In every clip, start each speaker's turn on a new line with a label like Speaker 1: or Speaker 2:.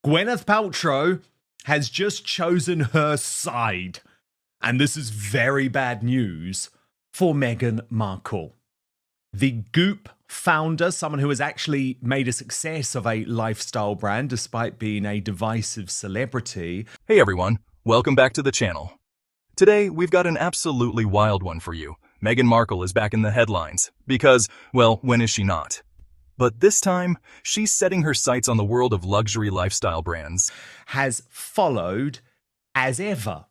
Speaker 1: Gwyneth Paltrow has just chosen her side. And this is very bad news for Meghan Markle. The Goop founder, someone who has actually made a success of a lifestyle brand despite being a divisive celebrity.
Speaker 2: Hey everyone, welcome back to the channel. Today, we've got an absolutely wild one for you. Meghan Markle is back in the headlines because, well, when is she not? But this time, she's setting her sights on the world of luxury lifestyle brands.
Speaker 1: Has followed as ever.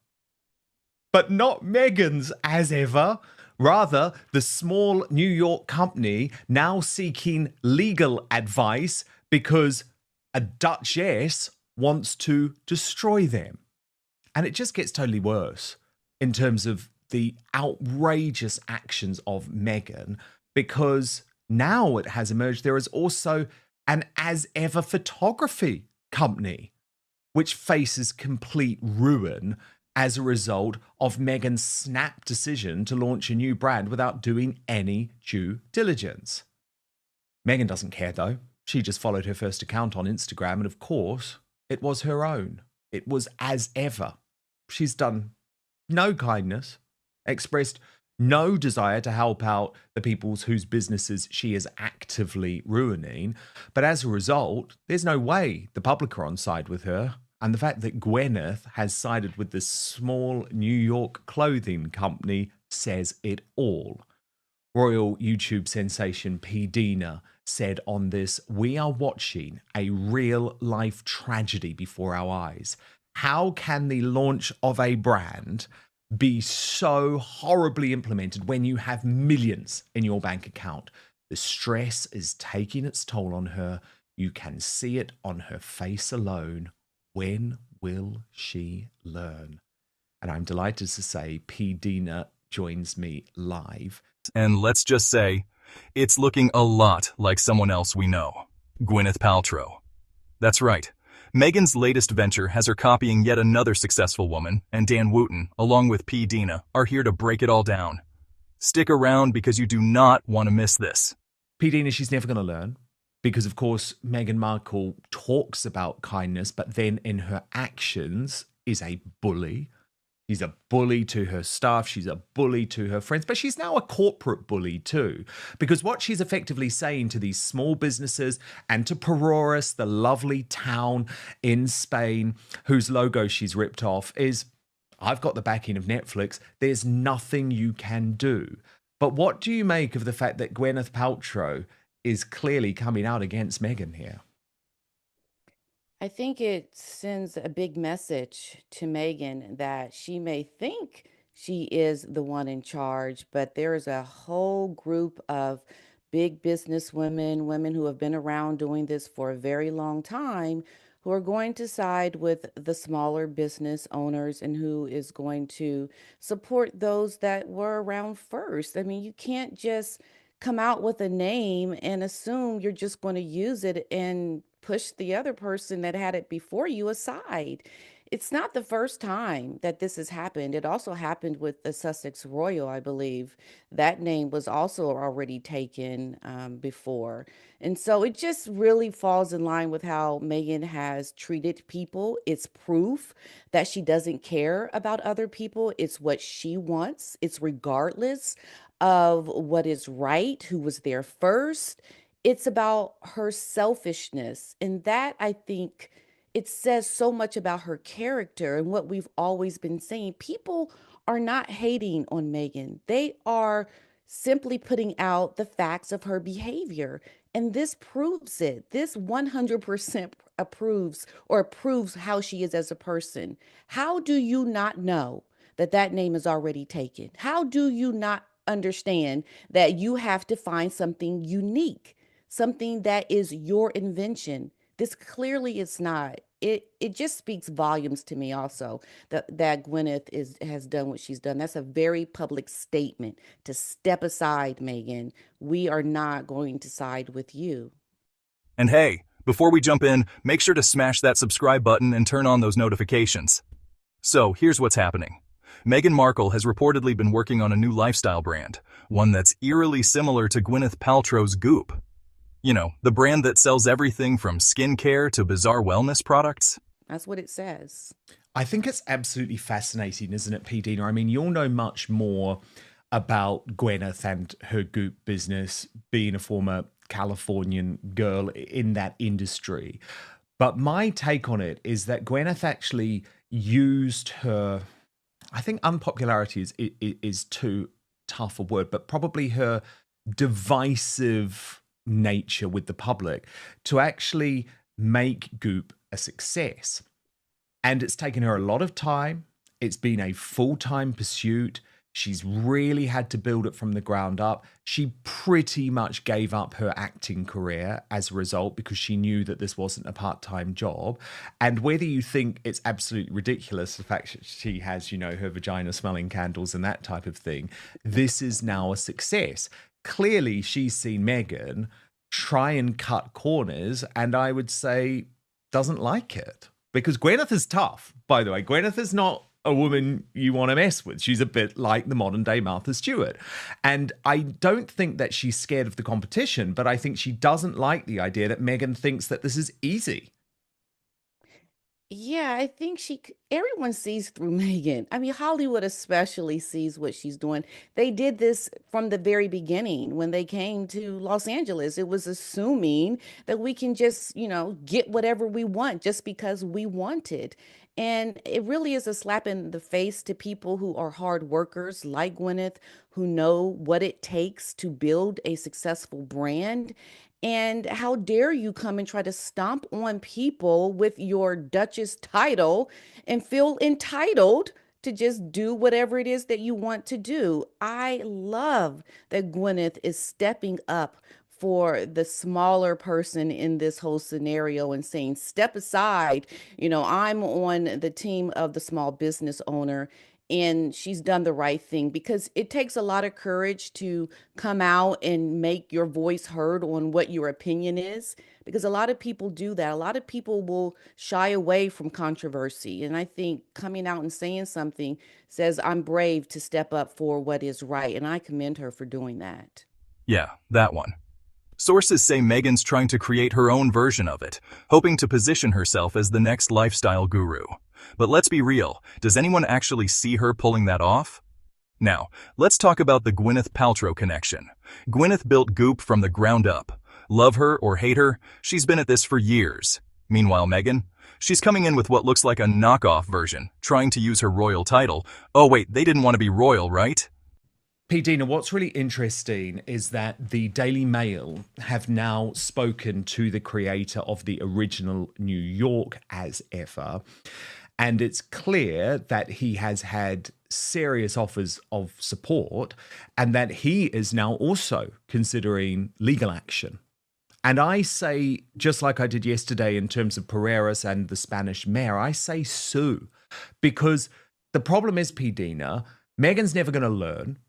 Speaker 1: But not Meghan's as ever. Rather, the small New York company now seeking legal advice because a duchess wants to destroy them. And it just gets totally worse in terms of the outrageous actions of Meghan, because now it has emerged there is also an as ever photography company which faces complete ruin as a result of Meghan's snap decision to launch a new brand without doing any due diligence. Meghan doesn't care though. She just followed her first account on Instagram, and of course, it was her own. It was as ever. She's done no kindness, expressed no desire to help out the people whose businesses she is actively ruining. But as a result, there's no way the public are on side with her. And the fact that Gwyneth has sided with this small New York clothing company says it all. Royal YouTube sensation P Dina said on this, "We are watching a real life tragedy before our eyes. How can the launch of a brand be so horribly implemented when you have millions in your bank account? The stress is taking its toll on her. You can see it on her face alone. When will she learn?" And I'm delighted to say P Dina joins me live.
Speaker 2: And let's just say, it's looking a lot like someone else we know, Gwyneth Paltrow. That's right. Meghan's latest venture has her copying yet another successful woman, and Dan Wootton, along with P Dina, are here to break it all down. Stick around because you do not want to miss this.
Speaker 1: P Dina, she's never going to learn. Because, of course, Meghan Markle talks about kindness, but then in her actions is a bully. She's a bully to her staff. She's a bully to her friends. But she's now a corporate bully too. Because what she's effectively saying to these small businesses and to Peroris, the lovely town in Spain, whose logo she's ripped off, is, I've got the backing of Netflix. There's nothing you can do. But what do you make of the fact that Gwyneth Paltrow is clearly coming out against Meghan here?
Speaker 3: I think it sends a big message to Meghan that she may think she is the one in charge, but there is a whole group of big business women who have been around doing this for a very long time, who are going to side with the smaller business owners and who is going to support those that were around first. I mean, you can't just come out with a name and assume you're just going to use it and push the other person that had it before you aside. It's not the first time that this has happened. It also happened with the Sussex Royal, I believe. That name was also already taken before. And so it just really falls in line with how Meghan has treated people. It's proof that she doesn't care about other people. It's what she wants. It's regardless of what is right, who was there first. It's about her selfishness. And that, I think, it says so much about her character and what we've always been saying. People are not hating on Meghan. They are simply putting out the facts of her behavior. And this proves it. This 100% approves or proves how she is as a person. How do you not know that that name is already taken? How do you not understand that you have to find something unique, something that is your invention? This clearly is not. It just speaks volumes to me also that Gwyneth has done what she's done. That's a very public statement to step aside, Meghan. We are not going to side with you.
Speaker 2: And hey, before we jump in, make sure to smash that subscribe button and turn on those notifications. So here's what's happening. Meghan Markle has reportedly been working on a new lifestyle brand, one that's eerily similar to Gwyneth Paltrow's Goop. You know, the brand that sells everything from skincare to bizarre wellness products?
Speaker 3: That's what it says.
Speaker 1: I think it's absolutely fascinating, isn't it, P. Dina? I mean, you'll know much more about Gwyneth and her goop business, being a former Californian girl in that industry. But my take on it is that Gwyneth actually used her, I think unpopularity is too tough a word, but probably her divisive nature with the public to actually make Goop a success. And it's taken her a lot of time. It's been a full time pursuit. She's really had to build it from the ground up. She pretty much gave up her acting career as a result because she knew that this wasn't a part time job. And whether you think it's absolutely ridiculous, the fact that she has, her vagina smelling candles and that type of thing, this is now a success. Clearly, she's seen Meghan try and cut corners, and I would say doesn't like it. Because Gwyneth is tough, by the way. Gwyneth is not a woman you want to mess with. She's a bit like the modern day Martha Stewart. And I don't think that she's scared of the competition, but I think she doesn't like the idea that Meghan thinks that this is easy.
Speaker 3: Yeah, I think everyone sees through Megan. I mean, Hollywood especially sees what she's doing. They did this from the very beginning when they came to Los Angeles. It was assuming that we can just, get whatever we want just because we want it. And it really is a slap in the face to people who are hard workers like Gwyneth, who know what it takes to build a successful brand. And how dare you come and try to stomp on people with your Duchess title and feel entitled to just do whatever it is that you want to do? I love that Gwyneth is stepping up for the smaller person in this whole scenario and saying, step aside. I'm on the team of the small business owner. And she's done the right thing because it takes a lot of courage to come out and make your voice heard on what your opinion is, because a lot of people do that. A lot of people will shy away from controversy. And I think coming out and saying something says, I'm brave to step up for what is right. And I commend her for doing that.
Speaker 2: Yeah, that one. Sources say Meghan's trying to create her own version of it, hoping to position herself as the next lifestyle guru. But let's be real, does anyone actually see her pulling that off? Now, let's talk about the Gwyneth Paltrow connection. Gwyneth built Goop from the ground up. Love her or hate her, she's been at this for years. Meanwhile, Meghan, she's coming in with what looks like a knockoff version, trying to use her royal title. Oh wait, they didn't want to be royal, right?
Speaker 1: P. Dina, what's really interesting is that the Daily Mail have now spoken to the creator of the original New York as ever. And it's clear that he has had serious offers of support and that he is now also considering legal action. And I say, just like I did yesterday in terms of Pereiras and the Spanish mayor, I say sue. Because the problem is, P. Dina, Meghan's never going to learn.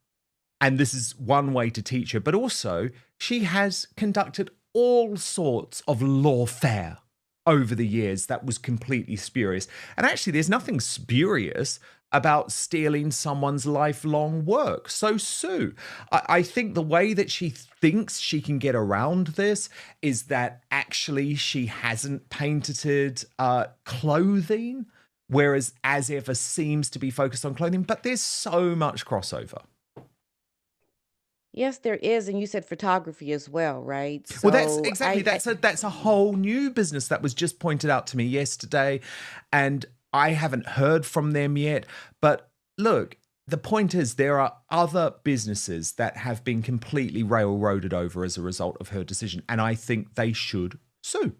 Speaker 1: And this is one way to teach her. But also, she has conducted all sorts of lawfare over the years that was completely spurious. And actually, there's nothing spurious about stealing someone's lifelong work. So sue. I think the way that she thinks she can get around this is that actually she hasn't patented clothing, whereas As Ever seems to be focused on clothing. But there's so much crossover.
Speaker 3: Yes, there is. And you said photography as well, right?
Speaker 1: Well, that's
Speaker 3: So
Speaker 1: exactly that's a whole new business that was just pointed out to me yesterday, and I haven't heard from them yet. But look, the point is there are other businesses that have been completely railroaded over as a result of her decision, and I think they should sue.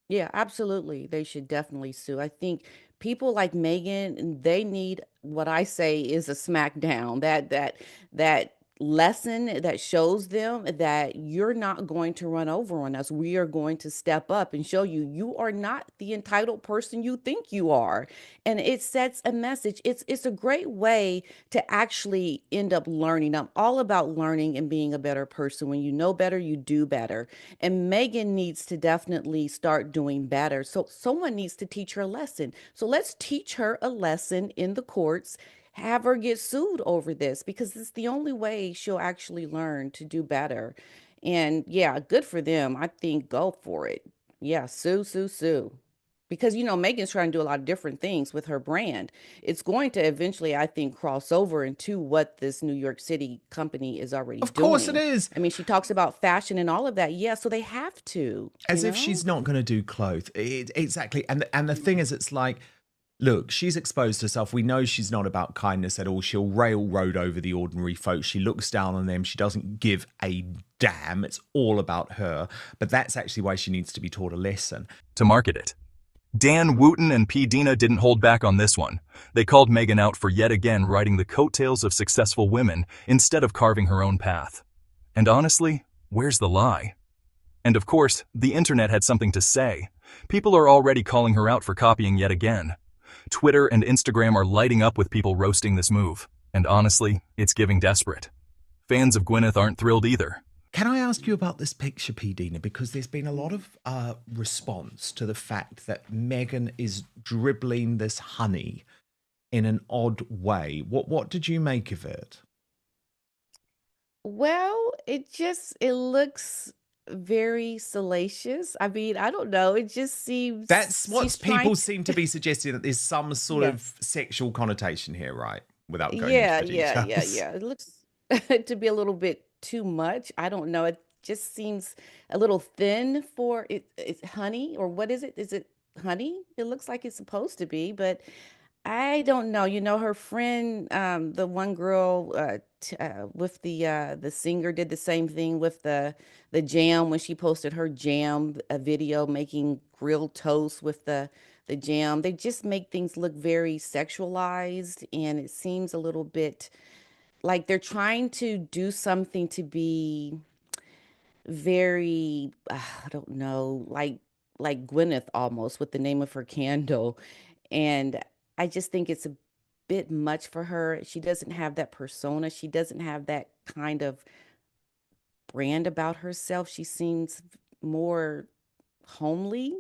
Speaker 3: yeah, absolutely. They should definitely sue. I think people like Megan, they need what I say is a smackdown. That lesson that shows them that you're not going to run over on us. We are going to step up and show you you are not the entitled person you think you are. And it sets a message. It's a great way to actually end up learning. I'm all about learning and being a better person. When you know better, you do better. And Megan needs to definitely start doing better. So someone needs to teach her a lesson. So let's teach her a lesson in the courts, have her get sued over this, because it's the only way she'll actually learn to do better. And yeah, good for them. I think go for it. Yeah, sue, sue, sue. Because Megan's trying to do a lot of different things with her brand. It's going to eventually, I think, cross over into what this New York City company is already
Speaker 1: Of course it
Speaker 3: doing.
Speaker 1: is.
Speaker 3: I mean, she talks about fashion and all of that. Yeah, so they have to, you
Speaker 1: As if
Speaker 3: know?
Speaker 1: she's not going to do clothes. Exactly. And the thing is, it's like, look, she's exposed herself. We know she's not about kindness at all. She'll railroad over the ordinary folks. She looks down on them. She doesn't give a damn. It's all about her. But that's actually why she needs to be taught a lesson.
Speaker 2: To market it. Dan, Wootton, and P Dina didn't hold back on this one. They called Meghan out for yet again riding the coattails of successful women instead of carving her own path. And honestly, where's the lie? And of course, the internet had something to say. People are already calling her out for copying yet again. Twitter and Instagram are lighting up with people roasting this move. And honestly, it's giving desperate. Fans of Gwyneth aren't thrilled either.
Speaker 1: Can I ask you about this picture, P. Dina? Because there's been a lot of response to the fact that Meghan is dribbling this honey in an odd way. What did you make of it?
Speaker 3: Well, it looks very salacious. I mean, I don't know. It just
Speaker 1: That's
Speaker 3: seems
Speaker 1: what
Speaker 3: she's trying
Speaker 1: people
Speaker 3: to,
Speaker 1: seem to be suggesting, that there's some sort
Speaker 3: yes.
Speaker 1: of sexual connotation here, right? Without going into
Speaker 3: Yeah,
Speaker 1: the
Speaker 3: yeah, yeah,
Speaker 1: details.
Speaker 3: yeah. It looks to be a little bit too much. I don't know. It just seems a little thin for it. It's honey, or what is it? Is it honey? It looks like it's supposed to be, but I don't know. Her friend, the one girl with the singer did the same thing with the jam when she posted her jam a video making grilled toast with the jam. They just make things look very sexualized, and it seems a little bit like they're trying to do something to be very, I don't know, like Gwyneth almost with the name of her candle. And I just think it's a bit much for her. She doesn't have that persona. She doesn't have that kind of brand about herself. She seems more homely.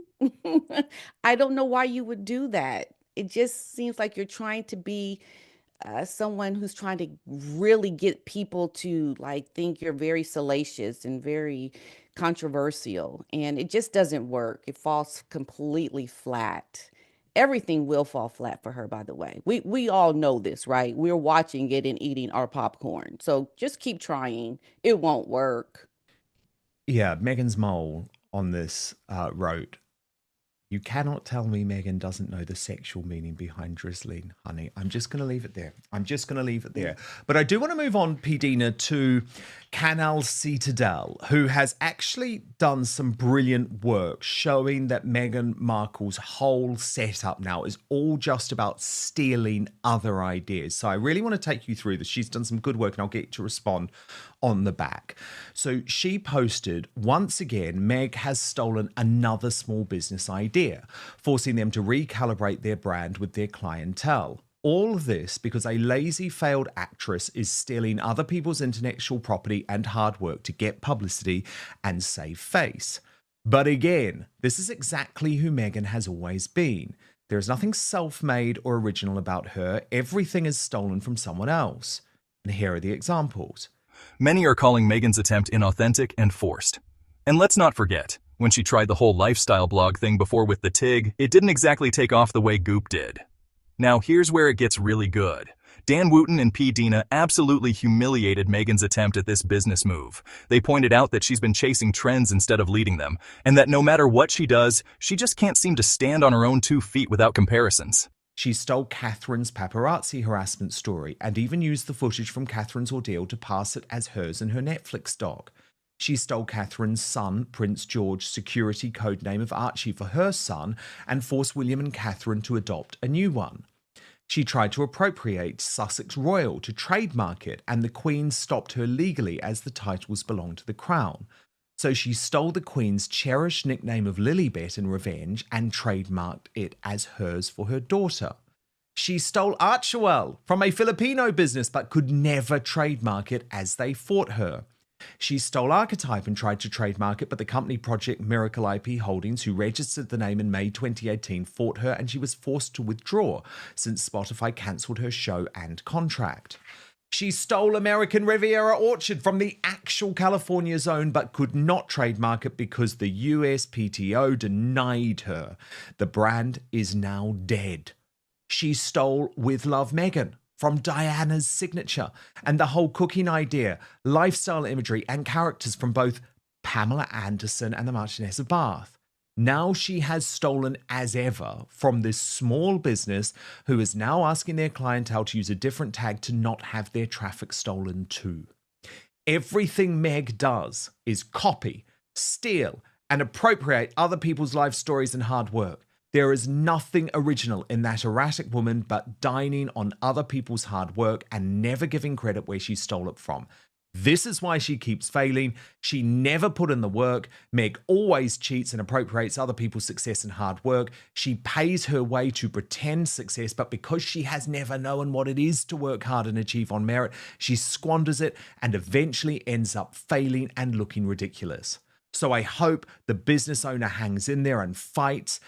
Speaker 3: I don't know why you would do that. It just seems like you're trying to be someone who's trying to really get people to like think you're very salacious and very controversial, and it just doesn't work. It falls completely flat. Everything will fall flat for her, by the way. We all know this, right? We're watching it and eating our popcorn. So just keep trying. It won't work.
Speaker 1: Yeah, Meghan's mole on this wrote, "You cannot tell me Meghan doesn't know the sexual meaning behind drizzling honey." I'm just going to leave it there. I'm just going to leave it there. But I do want to move on, P. Dina, to Canal Citadel, who has actually done some brilliant work showing that Meghan Markle's whole setup now is all just about stealing other ideas. So I really want to take you through this. She's done some good work, and I'll get you to respond on the back. So she posted, once again, Meg has stolen another small business idea, forcing them to recalibrate their brand with their clientele. All this because a lazy, failed actress is stealing other people's intellectual property and hard work to get publicity and save face. But again, this is exactly who Meghan has always been. There is nothing self-made or original about her. Everything is stolen from someone else. And here are the examples.
Speaker 2: Many are calling Meghan's attempt inauthentic and forced. And let's not forget, when she tried the whole lifestyle blog thing before with the TIG, it didn't exactly take off the way Goop did. Now here's where it gets really good. Dan, Wootton, and P Dina absolutely humiliated Meghan's attempt at this business move. They pointed out that she's been chasing trends instead of leading them, and that no matter what she does, she just can't seem to stand on her own 2 feet without comparisons.
Speaker 1: She stole Catherine's paparazzi harassment story and even used the footage from Catherine's ordeal to pass it as hers in her Netflix doc. She stole Catherine's son, Prince George's security codename of Archie for her son, and forced William and Catherine to adopt a new one. She tried to appropriate Sussex Royal to trademark it, and the Queen stopped her legally as the titles belonged to the Crown. So she stole the Queen's cherished nickname of Lilibet in revenge and trademarked it as hers for her daughter. She stole Archewell from a Filipino business but could never trademark it as they fought her. She stole Archetype and tried to trademark it, but the company Project Miracle IP Holdings, who registered the name in May 2018, fought her, and she was forced to withdraw since Spotify cancelled her show and contract. She stole American Riviera Orchard from the actual California zone but could not trademark it because the USPTO denied her. The brand is now dead. She stole With Love Meghan from Diana's signature and the whole cooking idea, lifestyle imagery, and characters from both Pamela Anderson and the Marchioness of Bath. Now she has stolen as ever from this small business who is now asking their clientele to use a different tag to not have their traffic stolen too. Everything Meg does is copy, steal, and appropriate other people's life stories and hard work. There is nothing original in that erratic woman but dining on other people's hard work and never giving credit where she stole it from. This is why she keeps failing. She never put in the work. Meg always cheats and appropriates other people's success and hard work. She pays her way to pretend success, but because she has never known what it is to work hard and achieve on merit, she squanders it and eventually ends up failing and looking ridiculous. So I hope the business owner hangs in there and fights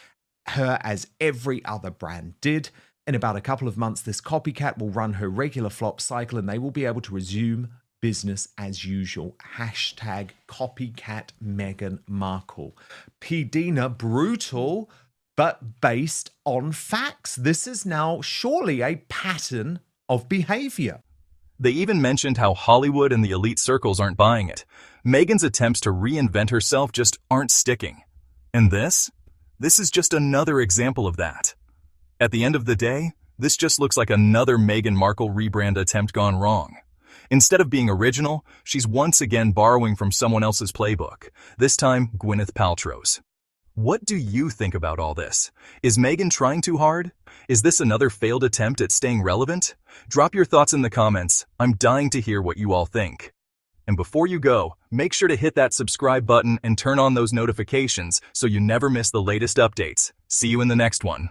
Speaker 1: her as every other brand did. In about a couple of months, this copycat will run her regular flop cycle and they will be able to resume business as usual. Hashtag copycat Meghan Markle. P Dina, brutal, but based on facts. This is now surely a pattern of behavior.
Speaker 2: They even mentioned how Hollywood and the elite circles aren't buying it. Meghan's attempts to reinvent herself just aren't sticking. And this is just another example of that. At the end of the day, this just looks like another Meghan Markle rebrand attempt gone wrong. Instead of being original, she's once again borrowing from someone else's playbook, this time Gwyneth Paltrow's. What do you think about all this? Is Meghan trying too hard? Is this another failed attempt at staying relevant? Drop your thoughts in the comments. I'm dying to hear what you all think. And before you go, make sure to hit that subscribe button and turn on those notifications so you never miss the latest updates. See you in the next one.